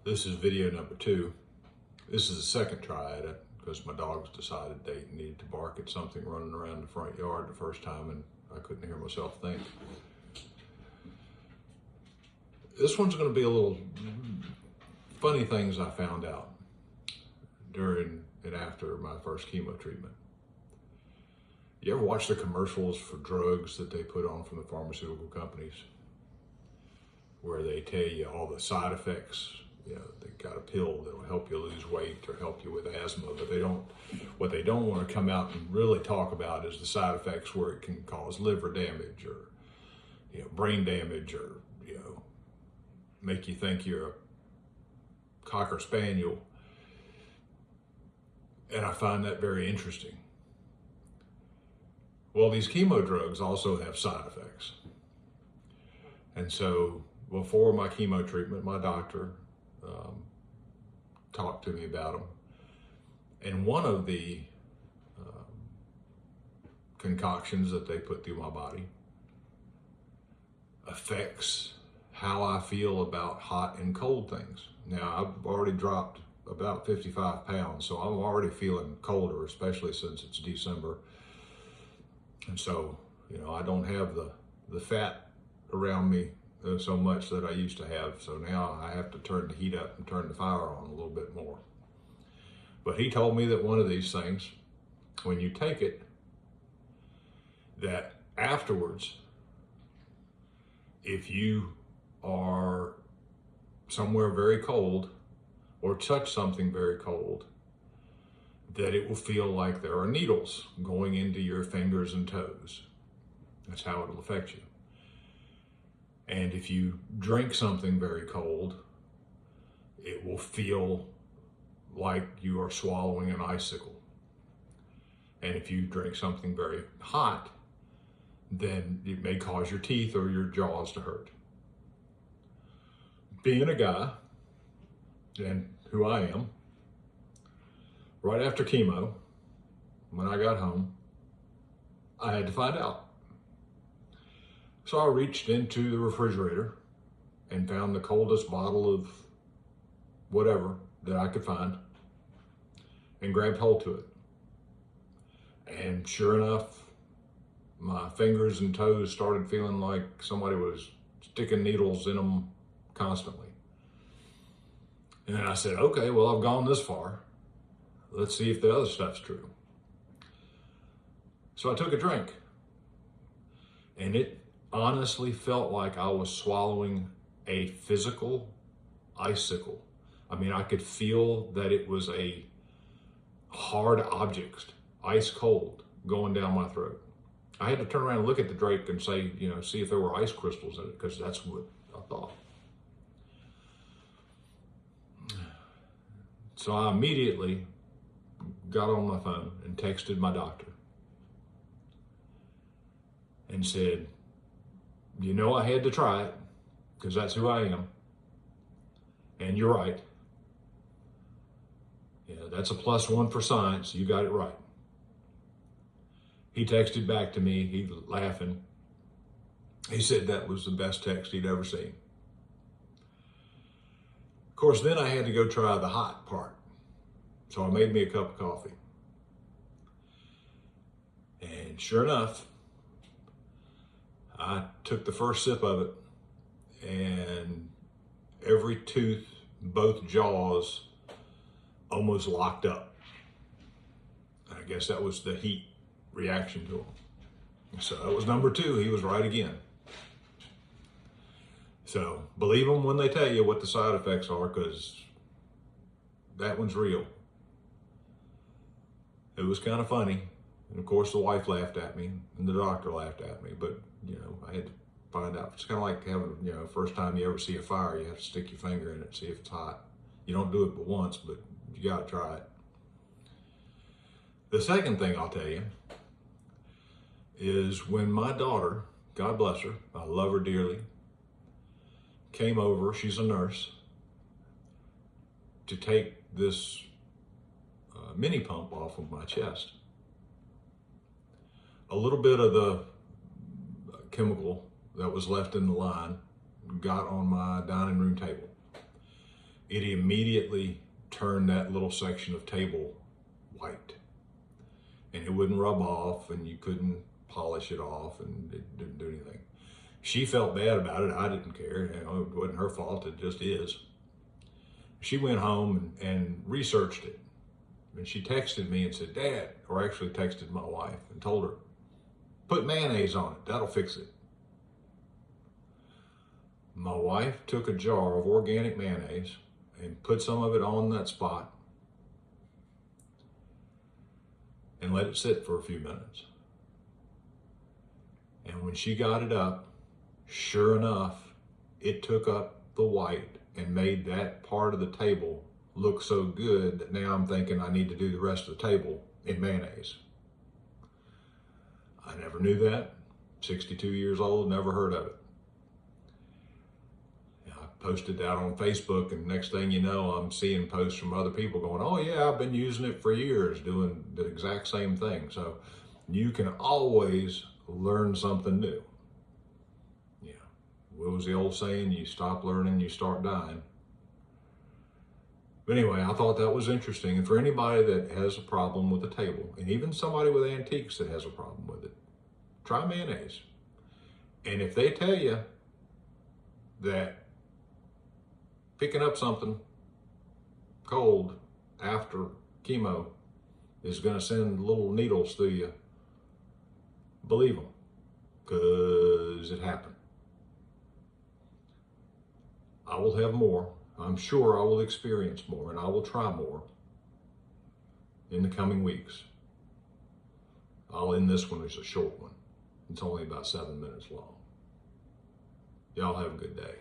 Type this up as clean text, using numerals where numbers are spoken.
This is video number 2. This is the second try at it because my dogs decided they needed to bark at something running around the front yard the first time and I couldn't hear myself think. This one's going to be a little funny things I found out during and after my first chemo treatment. You ever watch the commercials for drugs that they put on from the pharmaceutical companies where they tell you all the side effects? You know, they got a pill that'll help you lose weight or help you with asthma, but what they don't want to come out and really talk about is the side effects where it can cause liver damage or, brain damage or, make you think you're a Cocker Spaniel. And I find that very interesting. Well, these chemo drugs also have side effects. And so before my chemo treatment, my doctor talked to me about them. And one of the concoctions that they put through my body affects how I feel about hot and cold things. Now, I've already dropped about 55 pounds, so I'm already feeling colder, especially since it's December. And so, I don't have the fat around me so much that I used to have. So now I have to turn the heat up and turn the fire on a little bit more. But he told me that one of these things, when you take it, that afterwards, if you are somewhere very cold or touch something very cold, that it will feel like there are needles going into your fingers and toes. That's how it'll affect you. And if you drink something very cold, it will feel like you are swallowing an icicle. And if you drink something very hot, then it may cause your teeth or your jaws to hurt. Being a guy, and who I am, right after chemo, when I got home, I had to find out. So I reached into the refrigerator and found the coldest bottle of whatever that I could find and grabbed hold to it. And sure enough, my fingers and toes started feeling like somebody was sticking needles in them constantly. And then I said, okay, well, I've gone this far. Let's see if the other stuff's true. So I took a drink, and it honestly felt like I was swallowing a physical icicle. I mean, I could feel that it was a hard object, ice cold, going down my throat. I had to turn around and look at the drink and say, see if there were ice crystals in it, because that's what I thought. So I immediately got on my phone and texted my doctor and said, I had to try it because that's who I am. And you're right. That's a +1 for science. You got it right. He texted back to me, he laughing. He said that was the best text he'd ever seen. Of course, then I had to go try the hot part. So I made me a cup of coffee. And sure enough, I took the first sip of it, and every tooth, both jaws, almost locked up. I guess that was the heat reaction to him. So that was number 2. He was right again. So believe them when they tell you what the side effects are, because that one's real. It was kind of funny. And of course the wife laughed at me and the doctor laughed at me, but I had to find out. It's kind of like having, first time you ever see a fire, you have to stick your finger in it, see if it's hot. You don't do it but once, but you got to try it. The second thing I'll tell you is when my daughter, God bless her, I love her dearly, came over, she's a nurse, to take this mini pump off of my chest. A little bit of the chemical that was left in the line got on my dining room table. it immediately turned that little section of table white. And it wouldn't rub off, and you couldn't polish it off, and it didn't do anything. She felt bad about it. I didn't care. It wasn't her fault. It just is. She went home and researched it. And she texted me and said, Dad, or actually texted my wife and told her, put mayonnaise on it. That'll fix it. My wife took a jar of organic mayonnaise and put some of it on that spot and let it sit for a few minutes. And when she got it up, sure enough, it took up the white and made that part of the table look so good that now I'm thinking I need to do the rest of the table in mayonnaise. I never knew that. 62 years old, never heard of it. I posted that on Facebook, and next thing you know, I'm seeing posts from other people going, oh yeah, I've been using it for years, doing the exact same thing. So you can always learn something new. Yeah. What was the old saying? You stop learning, you start dying. But anyway, I thought that was interesting. And for anybody that has a problem with the table, and even somebody with antiques that has a problem with it, try mayonnaise. And if they tell you that picking up something cold after chemo is going to send little needles through you, believe them, because it happened. I will have more. I'm sure I will experience more, and I will try more in the coming weeks. I'll end this one as a short one. It's only about 7 minutes long. Y'all have a good day.